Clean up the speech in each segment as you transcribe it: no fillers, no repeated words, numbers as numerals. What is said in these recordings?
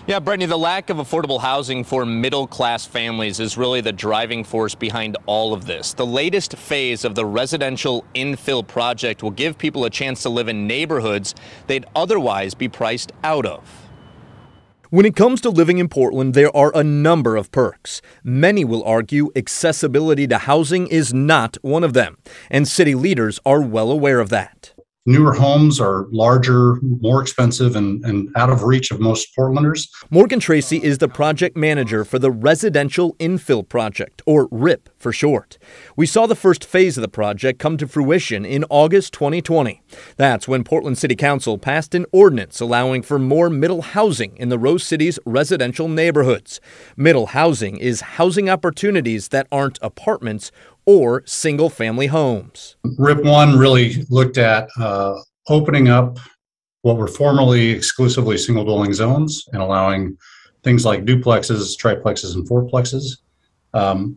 Yeah, Brittany, the lack of affordable housing for middle-class families is really the driving force behind all of this. The latest phase of the Residential Infill Project will give people a chance to live in neighborhoods they'd otherwise be priced out of. When it comes to living in Portland, there are a number of perks. Many will argue accessibility to housing is not one of them, and city leaders are well aware of that. Newer homes are larger, more expensive, and out of reach of most Portlanders. Morgan Tracy is the project manager for the Residential Infill Project, or RIP for short. We saw the first phase of the project come to fruition in August 2020. That's when Portland City Council passed an ordinance allowing for more middle housing in the Rose City's residential neighborhoods. Middle housing is housing opportunities that aren't apartments or single-family homes. RIP 1 really looked at opening up what were formerly exclusively single-dwelling zones and allowing things like duplexes, triplexes, and fourplexes,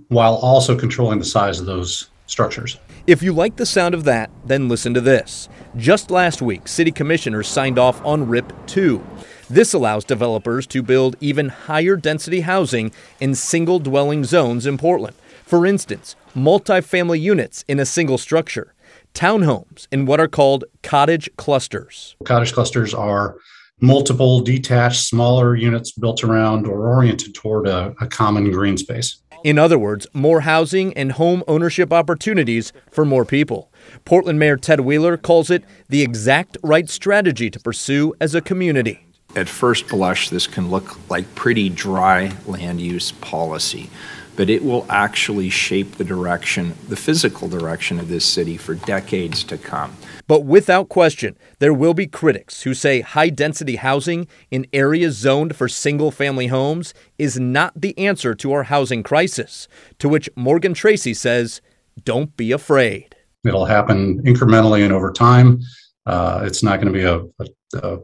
while also controlling the size of those structures. If you like the sound of that, then listen to this. Just last week, city commissioners signed off on RIP 2. This allows developers to build even higher density housing in single-dwelling zones in Portland. For instance, multifamily units in a single structure, townhomes in what are called cottage clusters. Cottage clusters are multiple detached, smaller units built around or oriented toward a common green space. In other words, more housing and home ownership opportunities for more people. Portland Mayor Ted Wheeler calls it the exact right strategy to pursue as a community. At first blush, this can look like pretty dry land use policy, but it will actually shape the direction, the physical direction of this city for decades to come. But without question, there will be critics who say high-density housing in areas zoned for single-family homes is not the answer to our housing crisis, to which Morgan Tracy says, don't be afraid. It'll happen incrementally and over time. It's not going to be a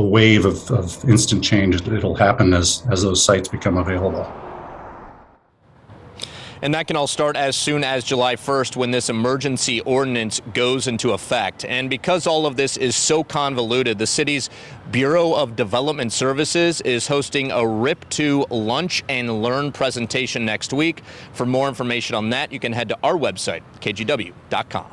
wave of instant change. It'll happen as those sites become available. And that can all start as soon as July 1st when this emergency ordinance goes into effect. And because all of this is so convoluted, the city's Bureau of Development Services is hosting a RIP 2 Lunch and Learn presentation next week. For more information on that, you can head to our website, kgw.com.